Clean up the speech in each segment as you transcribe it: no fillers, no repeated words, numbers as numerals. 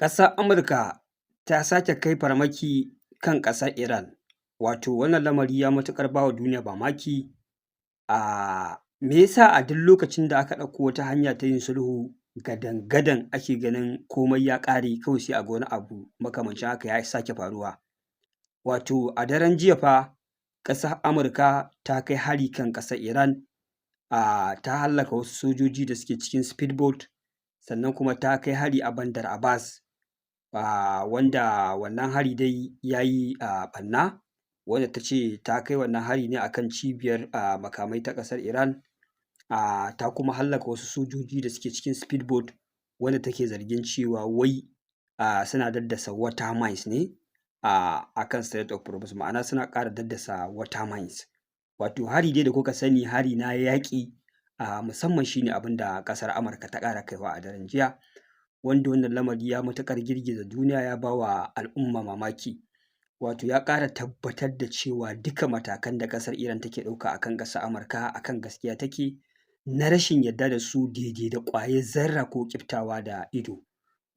Ƙasar Amurka ta sake kai farmaki kan ƙasar Iran, wato wannan lamari ya matuƙar ba wa duniya mamaki. Me yasa a duk lokacin da aka ɗauko wata hanya ta yin sulhu gadan-gadan ake ganin komai ya ƙare kawai sai a ga wani abu makamancin haka ya sake faruwa. Wato a daren jiya fa ƙasar Amurka ta kai hari kan ƙasar Iran, ta hallaka wasu sojoji da suke cikin speedboat, sannan kuma ta kai hari a Bandar Abbas, wanda wannan hari dai ya yi ɓarna, wanda ta ce ta kai wannan hari ne a kan cibiyar makamai ta ƙasar Iran, ta kuma hallaka wasu sojoji da suke cikin speedboat wanda take zargin cewa wai suna daddasa water mines ne a kan Strait of Hormuz, ma'ana suna ƙara daddasa water mines. Wato hari dai da kuka sani hari na yaƙi, musamman shi ne abin da ƙasar Amurka ta ƙara kaiwa a daren jiya, wanda wannan lamari ya matuƙar girgiza duniya ya ba wa al'umma mamaki. Wato ya ƙara tabbatar da cewa duka matakan da ƙasar Iran take ɗauka a kan ƙasar Amurka a kan gaskiya take, na rashin yarda da su daidai da ƙwayar zarra ko ƙiftawa da ido.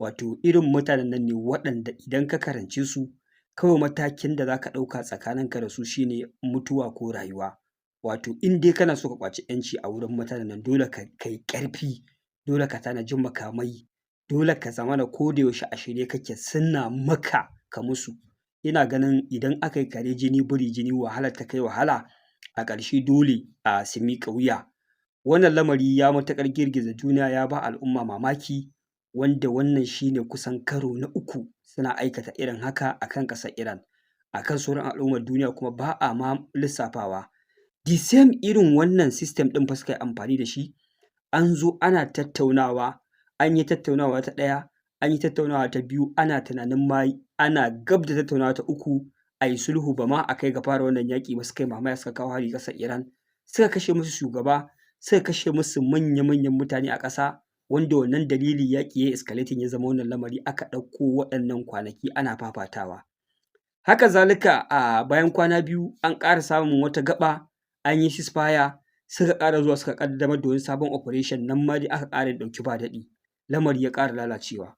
Wato irin mutanen nan ne waɗanda idan ka karance su kawai matakin da za ka ɗauka tsakaninka da su shi ne mutuwa ko rayuwa. Wato in dai kana so ka ƙwaci ‘yanci a wurin mutanen nan dole ka yi ƙarfi, dole ka tanaji makamai, dole ka zamana ko da yaushe a shirye kake suna maka ka musu. Ina ganin idan aka yi kare jini biri jini wahala ta kai wahala, a ƙarshe dole su miƙa wuya. Wannan lamari ya matuƙar girgiza duniya ya ba al'umma mamaki, wanda wannan shi ne kusan karo na uku suna aikata irin haka a kan ƙasar Iran. A kan sauran al'ummar duniya kuma ba a ma lissafawa. The same irin wannan system ɗin fa suka yi amfani da shi, an zo ana tattaunawa, an yi tattaunawa ta ɗaya, an yi tattaunawa ta biyu, ana tunanin ma ana gab da tattaunawa ta uku a yi sulhu ba ma a kai ga fara wannan yaƙi ba, suka yi mamaya suka kawo hari ƙasar Iran, suka kashe musu shugaba, suka kashe musu manya-manyan mutane a ƙasa, wanda wannan dalili yaƙi ya yi escalating ya zama wannan lamari aka ɗauko waɗannan kwanaki ana fafatawa. Haka zalika bayan kwana biyu an ƙara samun wata gaɓa an yi ceasefire, suka ƙara zuwa suka ƙaddamar da wani sabon operation, nan ma dai aka ƙara yin ɗauki ba daɗi, lamari ya ƙara lalacewa.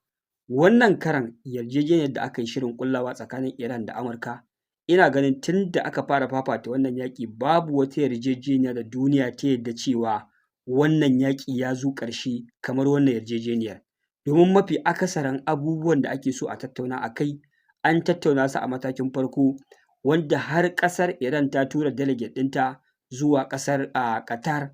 Wannan karon yarjejeniyar da aka yi shirin ƙullawa tsakanin Iran da Amurka, ina ganin tun da aka fara fafata wannan yaƙi babu wata yarjejeniya da duniya ta yarda cewa wannan yaƙi ya zo ƙarshe kamar wannan yarjejeniyar. Domin mafi akasarin abubuwan da ake so a tattauna a kai, an tattauna su a matakin farko, wanda har ƙasar Iran ta tura delegate ɗinta zuwa ƙasar Qatar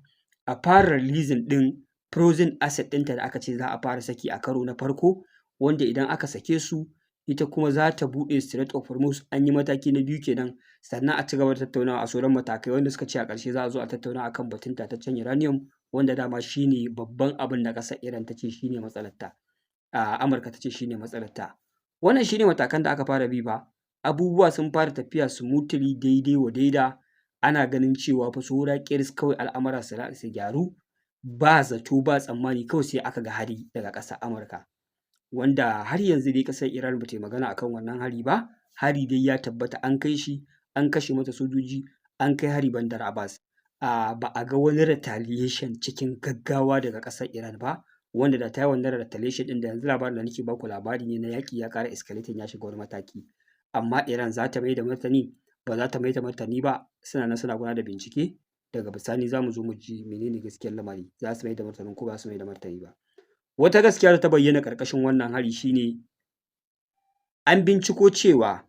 a fara releasing ɗin frozen asset ɗinta da aka ce za a fara saki a karo na farko, wanda idan aka sake su ita kuma za ta buɗe Strait of Hormuz, an yi mataki na biyu kenan, sannan a ci gaba da tattaunawa a sauran matakai, wanda suka ce a ƙarshe za a zo a tattauna a kan batun tataccen uranium, wanda dama shi ne babban abin da ƙasar Iran ta ce shi ne matsalarta, Amurka ta ce shi ne matsalarta. Wannan shi ne matakan da aka fara bi fa, abubuwa sun fara tafiya smoothly daidai wa daida, ana ganin cewa fa saura ƙiris kawai al'amura su gyaru, ba zato ba tsammani kawai sai aka ga hari daga ƙasar Amurka, wanda har yanzu dai ƙasar Iran ba ta yi magana a kan wannan hari ba. Hari dai ya tabbata an kai shi, an kashe mata sojoji, an kai hari Bandar Abbas. Ba a ga wani retaliation cikin gaggawa daga ƙasar Iran ba, wanda da ta yi wannan retaliation ɗin da yanzu labarin da nake baku labari ne na yaƙi ya ƙara escalating ya shiga wani mataki. Amma Iran za ta mai da martani, ba za ta mai da martani ba, suna nan suna gudanar da bincike, daga bisani za mu zo mu ji menene gaskiyar lamari, za su mai da martanin ko ba su mai da martani ba. Wata gaskiya da ta bayyana ƙarƙashin wannan hari shi ne, an binciko cewa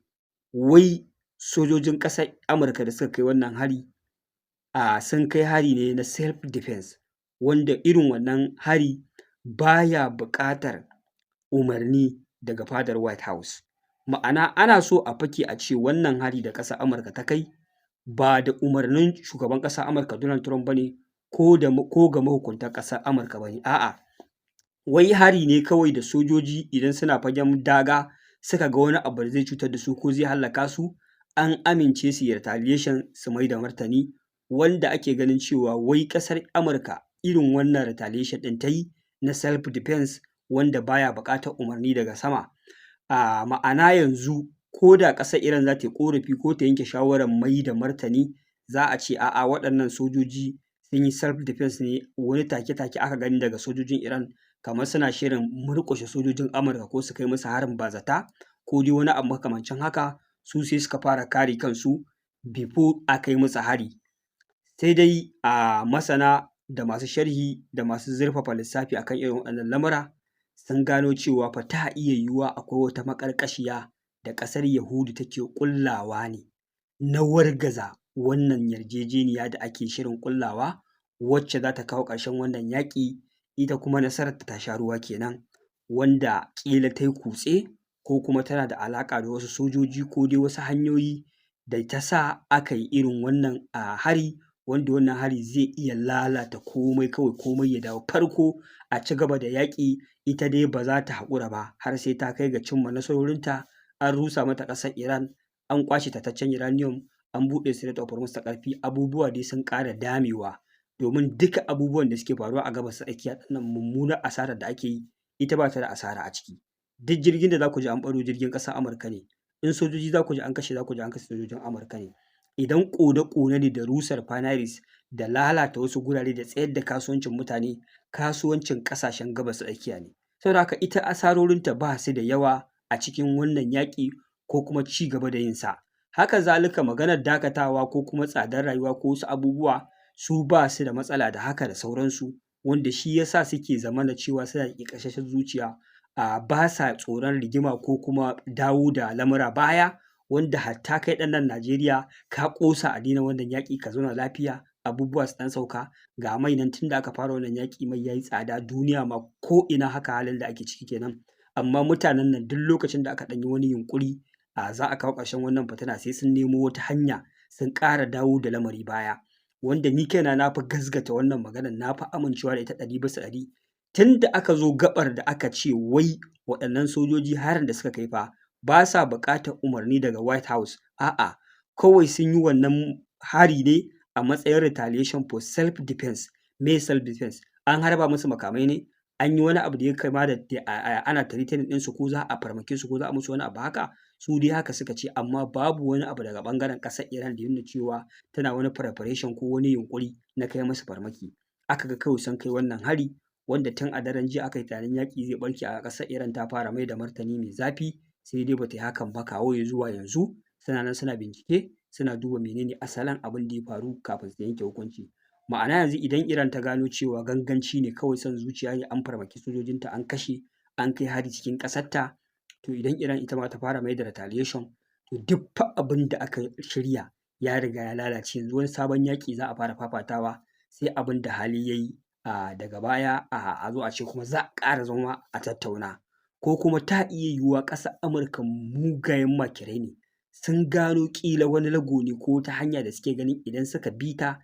wai sojojin ƙasar Amurka da suka kai wannan hari, sun kai hari ne na self defense, wanda irin wannan hari baya buƙatar umarni daga fadar White House. Ma'ana ana so a fake a ce wannan hari da ƙasar Amurka ta kai ba da umarnin shugaban ƙasar Amurka Donald Trump ba ne, ko ga mahukuntan ƙasar Amurka ba ne, a'a, wai hari ne kawai da sojoji idan suna fagen daga suka ga wani abu da zai cutar da su ko zai hallaka su, an amince su yi retaliation su mai da martani, wanda ake ganin cewa wai ƙasar Amurka irin wannan retaliation ɗin ta yi na self defense, wanda baya buƙatar umarni daga sama. Ma'ana yanzu ko da ƙasar Iran za ta yi ƙorafi ko ta yanke shawarar mai da martani, za a ce a'a waɗannan sojoji sun yi self defense ne, wani take-take aka gani daga sojojin Iran kamar suna shirin murƙushe sojojin Amurka ko su kai musu harin bazata ko dai wani abu makamancin haka, su sai suka fara kare kansu before a kai musu hari. Sai dai masana da masu sharhi da masu zurfafa lissafi akan irin waɗannan lamura sun gano cewa fa ta iya yiwuwa akwai wata maƙarƙashiya da ƙasar Yahudu take ƙullawa ne na wargaza wannan yarjejeniya da ake shirin ƙullawa, wacce za ta kawo ƙarshen wannan yaƙi, ita kuma nasararta ta sha ruwa kenan, wanda ƙila ta yi kutse ko kuma tana da alaƙa da wasu sojoji ko dai wasu hanyoyi da ta sa aka yi irin wannan hari, wanda wannan hari zai iya lalata komai, kawai komai ya dawo farko a ci gaba da yaƙi, ita dai ba za ta haƙura ba har sai ta kai ga cimma nasarorinta, an rusa mata ƙasar Iran, an ƙwace tataccen uranium, an buɗe Strait of Hormuz ta ƙarfi, abubuwa dai sun ƙara damewa. Domin duka abubuwan da suke faruwa a Gabas ta Tsakiya ɗinnan mummunar asarar da ake yi, ita ba ta da asara a ciki. Duk jirgin da za ku ji an ɓaro jirgin ƙasar Amurka ne, in sojoji za ku ji an kashe, za ku ji an kashe sojojin Amurka ne. Idan ƙone-ƙone ne da rusa refineries da lalata wasu gurare da tsayar da kasuwancin mutane, kasuwancin ƙasashen Gabas ta Tsakiya ne. Saboda haka ita asarorinta ba su da yawa a cikin wannan yaƙi ko kuma ci gaba da yin sa. Haka zalika maganar dakatawa ko kuma tsadar rayuwa ko wasu abubuwa, su ba su da matsala da haka da sauransu, wanda shi ya sa suke zamana cewa suna da ƙeƙasasshiyar zuciya, ba sa tsoron rigima ko kuma dawo da lamura baya, wanda hatta kai ɗan nan Najeriya ka ƙosa a daina wannan yaƙi ka zauna lafiya, abubuwa su ɗan sauka, ga mai nan tun da aka fara wannan yaƙi mai ya yi tsada, duniya ma ko'ina haka halin da ake ciki kenan. Amma mutanen nan duk lokacin da aka ɗan yi wani yunƙuri za a kawo ƙarshen wannan fitina, sai sun nemo wata hanya sun ƙara dawo da lamari baya, wanda ni kaina na fi gasgata wannan maganar, na fi amincewa da ita 100%. Tun da aka zo gaɓar da aka ce wai waɗannan sojoji harin da suka kai fa ba sa buƙatar umarni daga White House, a'a, kawai sun yi wannan hari ne a matsayin retaliation for self defense. Me self defense? An harba musu makamai ne? An yi wani abu da ya kama da ana threatening ɗinsu ko za a farmake su ko za a musu wani abu haka? Su dai haka suka ce, amma babu wani abu daga ɓangaren ƙasar Iran da ya nuna cewa tana wani preparation ko wani yunƙuri na kai musu farmaki. Aka ga kawai sun kai wannan hari, wanda tun a daren jiya aka yi tunanin yaƙi zai ɓarke a ƙasar Iran, ta fara mai da martani mai zafi, sai dai ba ta yi hakan ba kawo ya zuwa yanzu. Suna nan suna bincike, suna duba menene asalin abin da ya faru kafin su yanke hukunci. Ma'ana yanzu idan Iran ta gano cewa ganganci ne, kawai son zuciya ne, an farmaki sojojinta, an kashe, an kai hari cikin ƙasarta, to idan Iran ita ma ta fara mai da retaliation, to duk fa abin da aka shirya ya riga ya lalace, yanzu wani sabon yaƙi za a fara fafatawa, sai abin da hali ya yi daga baya a zo a ce kuma za a ƙara zama a tattauna. Ko kuma ta iya yiwuwa ƙasar Amurka mugayen makirai ne, sun gano ƙila wani lago ne ko wata hanya da suke ganin idan suka bi ta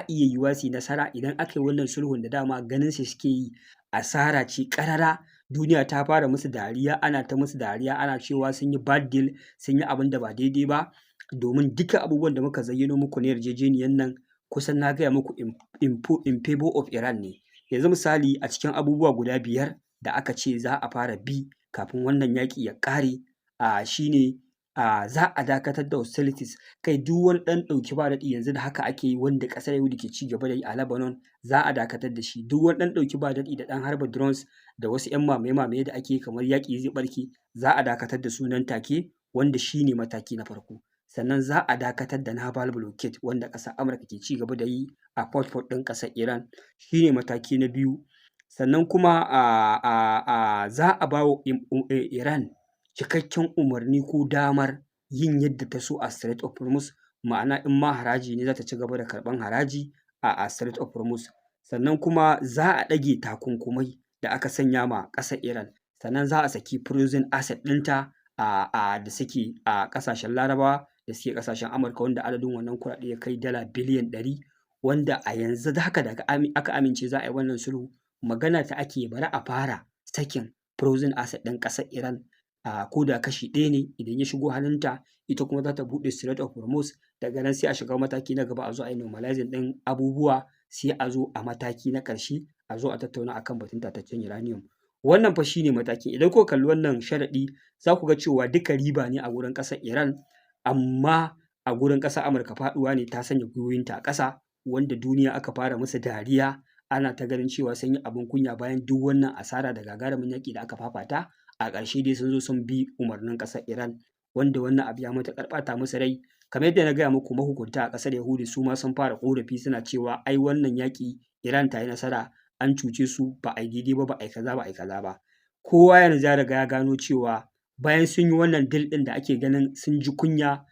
iya yiwuwa su yi nasara. Idan aka yi wannan sulhun da dama ganin su suke yi asara ce ƙarara, duniya ta fara musu dariya, ana ta musu dariya, ana cewa sun yi bad deal, sun yi abin da ba daidai ba, domin duka abubuwan da muka zayyano muku na yarjejeniyar nan kusan na gaya muku in favor of Iran ne. Yanzu misali a cikin abubuwa guda 5 da aka ce za a fara bi kafin wannan yaƙi ya ƙare, shi ne za a dakatar da hostilities, kai duk wani ɗan ɗauki ba daɗi yanzu da haka ake yi wanda ƙasar Yahudu ke ci gaba da yi a Lebanon, za a dakatar da shi. Duk wani ɗan ɗauki ba daɗi da ɗan harba drones da wasu 'yan mamaye-mamaye da ake yi kamar yaƙi zai ɓarke, za a dakatar da su nan take, wanda shi ne mataki na farko. Sannan za a dakatar da naval blockade wanda ƙasar Amurka ke ci gaba da yi a port ɗin ƙasar Iran, shi ne mataki na 2. Sannan kuma za a ba wa Iran cikakken umarni ko damar yin yadda ta so a Strait of Hormuz, ma'ana in ma haraji ne za ta ci gaba da karɓan haraji a Strait of Hormuz. Sannan kuma za a ɗage takunkumai da aka sanya ma ƙasar Iran. Sannan za a saki frozen asset ɗinta da suke a ƙasashen Larabawa da suke ƙasashen Amurka, wanda adadin wannan kuɗaɗe ya kai dala biliyan 100, wanda a yanzu da haka da aka amince za a yi wannan sulhu, magana ta ake bari a fara sakin frozen asset ɗin ƙasar Iran, ko da kashi 1 ne idan ya shigo hannunta, ita kuma za ta buɗe Strait of Hormuz, daga nan sai a shiga mataki na gaba, a zo a yi normalizing ɗin abubuwa, sai a zo a mataki na ƙarshe a zo a tattauna akan batun tataccen uranium. Wannan fa shi ne matakin. Idan kuka kalli wannan sharaɗi za ku ga cewa duka riba ne a gurin ƙasar Iran, amma a gurin ƙasar Amurka faɗuwa ne, ta sanya gwiwoyinta a ƙasa, wanda duniya aka fara musu dariya, ana ta ganin cewa sun yi abin kunya bayan duk wannan asara da gagarumin yaƙi da aka fafata, a ƙarshe dai sun zo sun bi umarnin ƙasar Iran, wanda wannan abu ya matuƙar ɓata musu rai. Kamar yadda na gaya muku, mahukunta a ƙasar Yahudu su ma sun fara ƙorafi suna cewa ai wannan yaƙi Iran ta yi nasara, an cuce su, ba a yi daidai ba, ba a yi kaza ba, a yi kaza ba. Kowa yanzu ya riga ya gano cewa bayan sun yi wannan deal ɗin da ake ganin sun ji kunya,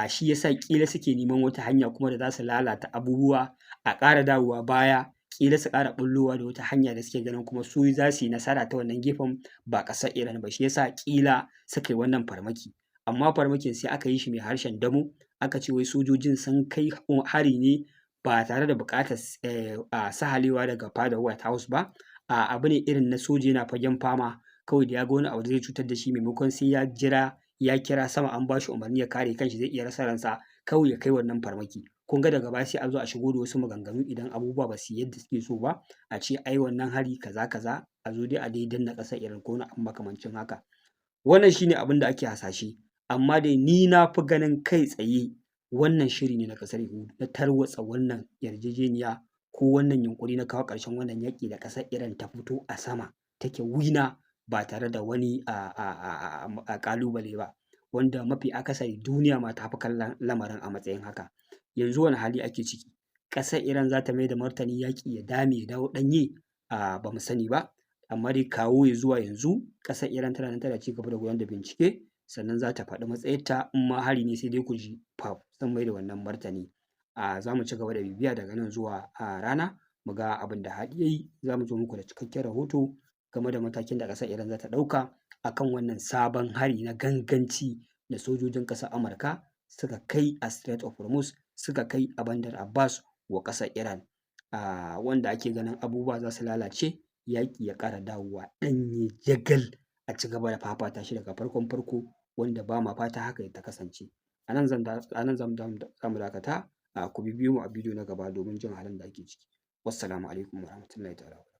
shi ya sa ƙila suke neman wata hanya kuma da za su lalata abubuwa, a ƙara dawowa baya, ƙila su ƙara ɓullowa da wata hanya da suke ganin kuma su za su yi nasara ta wannan gefen, ba ƙasar Iran ba. Shi ya sa ƙila suka yi wannan farmaki. Amma farmakin sai aka yi shi mai harshen damo, aka ce wai sojojin sun kai hari ne ba tare da buƙatar sahalewa daga fadar White House ba. Abu ne irin na soja yana fagen fama, kawai da ya ga wani abu da zai cutar da shi, maimakon sai ya jira ya kira sama an ba shi umarni ya kare kanshi zai iya rasa ransa, kawai ya kai wannan farmaki. Kun ga daga baya sai a zo a shigo da wasu maganganu idan abubuwa ba su yi yadda suke so ba, a ce ai wannan hari kaza kaza, a zo dai a dai danna ƙasar Iran ko wani abu makamancin haka. Wannan shi ne abin da ake hasashe, amma dai ni na fi ganin kai tsaye wannan shiri ne na ƙasar Yahudu na tarwatsa wannan yarjejeniya ko wannan yunƙuri na kawo ƙarshen wannan yaƙi da ƙasar Iran ta fito a sama take wina ba tare da wani ƙalubale ba, wanda mafi akasari duniya ma ta fi kallon lamarin a matsayin haka. Yanzu wani hali ake ciki? Ƙasar Iran za ta mai da martani, yaƙi ya dame ya dawo ɗanye? Ba mu sani ba, amma dai kawo ya zuwa yanzu ƙasar Iran tana nan tana ci gaba da gudanar da bincike, sannan za ta faɗi matsayarta. In ma hari ne sai dai ku ji sun mai da wannan martani. Za mu ci gaba da bibiya daga nan zuwa rana, mu ga abin da hali ya yi. Za mu zo muku da cikakken rahoto game da matakin da ƙasar Iran za ta ɗauka a kan wannan sabon hari na ganganci da sojojin ƙasar Amurka suka kai a Strait of Hormuz, suka kai a Bandar Abbas wa ƙasar Iran, wanda ake ganin abubuwa za su lalace, yaƙi ya ƙara dawowa ɗanye jagal, a ci gaba da fafata shi daga farko, wanda ba ma fata haka ta kasance. A nan za mu dakata, ku bibiyo mu a bidiyo na gaba domin jin halin da ake ciki. Wassalamu alaikum warahmatullahi ta'ala.